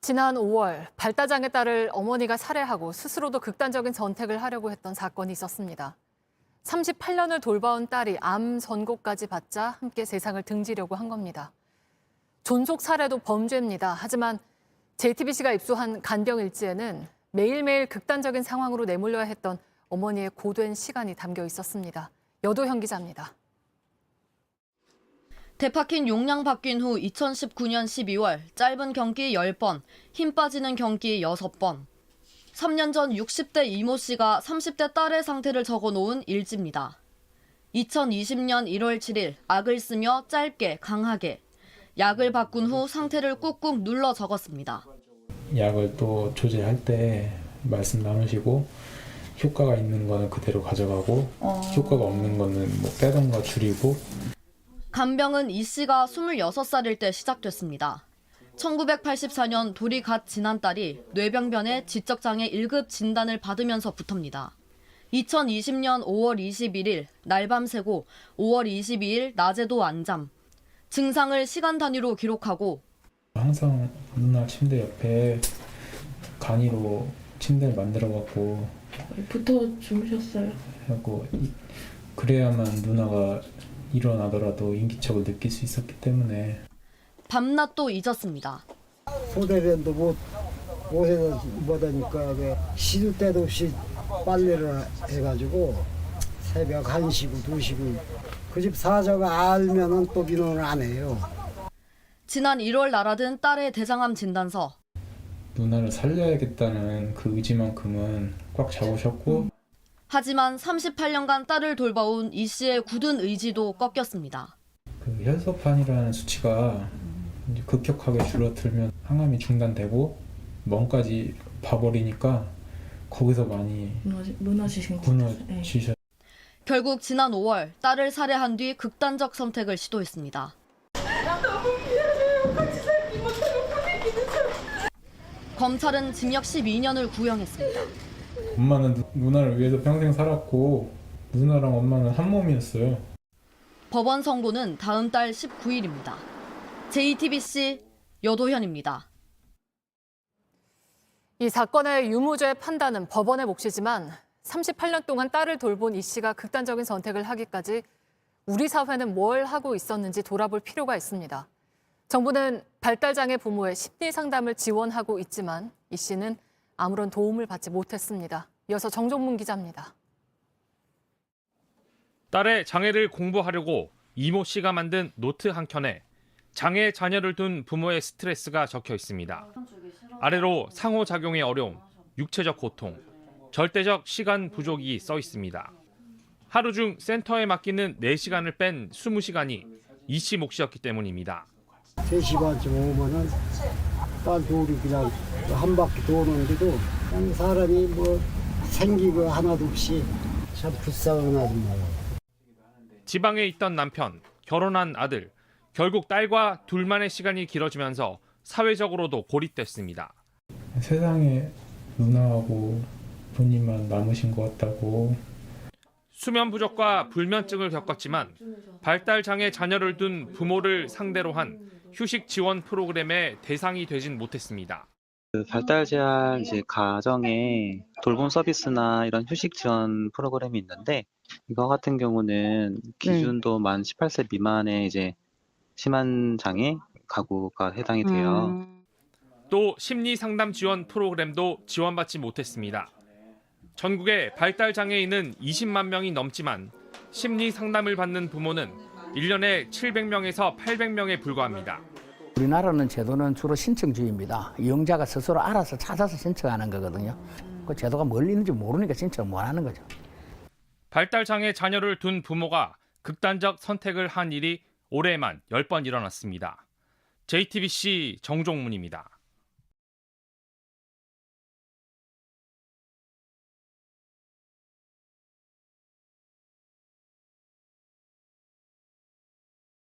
지난 5월 발달장애 딸을 어머니가 살해하고 스스로도 극단적인 선택을 하려고 했던 사건이 있었습니다. 38년을 돌봐온 딸이 암 선고까지 받자 함께 세상을 등지려고 한 겁니다. 존속 살해도 범죄입니다. 하지만 JTBC가 입수한 간병 일지에는 매일매일 극단적인 상황으로 내몰려야 했던 어머니의 고된 시간이 담겨 있었습니다. 여도현 기자입니다. 데파킨 용량 바뀐 후 2019년 12월 짧은 경기 10번, 힘 빠지는 경기 6번. 3년 전 60대 이모 씨가 30대 딸의 상태를 적어놓은 일지입니다. 2020년 1월 7일 악을 쓰며 짧게 강하게. 약을 바꾼 후 상태를 꾹꾹 눌러 적었습니다. 약을 또 조제할 때 말씀 나누시고 효과가 있는 거는 그대로 가져가고 효과가 없는 거는 뭐 빼던가 줄이고. 간병은 이 씨가 26살일 때 시작됐습니다. 1984년 돌이 갓 지난 딸이 뇌병변의 지적장애 1급 진단을 받으면서부터입니다. 2020년 5월 21일 날밤 새고 5월 22일 낮에도 안잠. 증상을 시간 단위로 기록하고 항상 누나 침대 옆에 간이로 침대를 만들어갖고 붙어 주무셨어요? 하고 그래야만 누나가 일어나더라도 인기척을 느낄 수 있었기 때문에. 밤낮도 잊었습니다. 소대변도 못해서 못하니까 쉴 때도 없이 빨래를 해가지고 새벽 1시고 2시고 그 집 사자가 알면은 또 민원을 안 해요. 지난 1월 날아든 딸의 대장암 진단서. 누나를 살려야겠다는 그 의지만큼은 꽉 잡으셨고. 하지만 38년간 딸을 돌봐온 이 씨의 굳은 의지도 꺾였습니다. 그 혈소판이라는 수치가 이제 급격하게 줄어들면 항암이 중단되고 멍까지 봐버리니까 거기서 많이 무너지신 것 같아요. 무너지셨. 결국 지난 5월 딸을 살해한 뒤 극단적 선택을 시도했습니다. 검찰은 징역 12년을 구형했습니다. 엄마는 누나를 위해서 평생 살았고 누나랑 엄마는 한 몸이었어요. 법원 선고는 다음 달 19일입니다. JTBC 여도현입니다. 이 사건의 유무죄 판단은 법원의 몫이지만 38년 동안 딸을 돌본 이 씨가 극단적인 선택을 하기까지 우리 사회는 뭘 하고 있었는지 돌아볼 필요가 있습니다. 정부는 발달장애 부모의 심리 상담을 지원하고 있지만 이 씨는 아무런 도움을 받지 못했습니다. 이어서 정종문 기자입니다. 딸의 장애를 공부하려고 이모 씨가 만든 노트 한 켠에 장애 자녀를 둔 부모의 스트레스가 적혀 있습니다. 아래로 상호작용의 어려움, 육체적 고통, 절대적 시간 부족이 써 있습니다. 하루 중 센터에 맡기는 4시간을 뺀 20시간이 이 씨 몫이었기 때문입니다. 3시 반쯤 오면은 딸 둘이 그냥 한 바퀴 도는데도 그냥 사람이 뭐 생기고 하나도 없이 참 불쌍한 아줌마예요. 지방에 있던 남편, 결혼한 아들, 결국 딸과 둘만의 시간이 길어지면서 사회적으로도 고립됐습니다. 세상에 누나하고 본인만 남으신 것 같다고. 수면 부족과 불면증을 겪었지만 발달장애 자녀를 둔 부모를 상대로 한 휴식 지원 프로그램의 대상이 되진 못했습니다. 그 발달 제한 이제 가정에 돌봄 서비스나 이런 휴식 지원 프로그램이 있는데 이거 같은 경우는 기준도 만 18세 미만의 이제 심한 장애 가구가 해당이 돼요. 또 심리 상담 지원 프로그램도 지원받지 못했습니다. 전국에 발달 장애인은 20만 명이 넘지만 심리 상담을 받는 부모는 1년에 700명에서 800명에 불과합니다. 우리나라는 제도는 주로 신청주의입니다. 이용자가 스스로 알아서 찾아서 신청하는 거거든요. 그 제도가 멀리 있는지 모르니까 신청을 못 하는 거죠. 발달 장애 자녀를 둔 부모가 극단적 선택을 한 일이 올해만 10번 일어났습니다. JTBC 정종문입니다.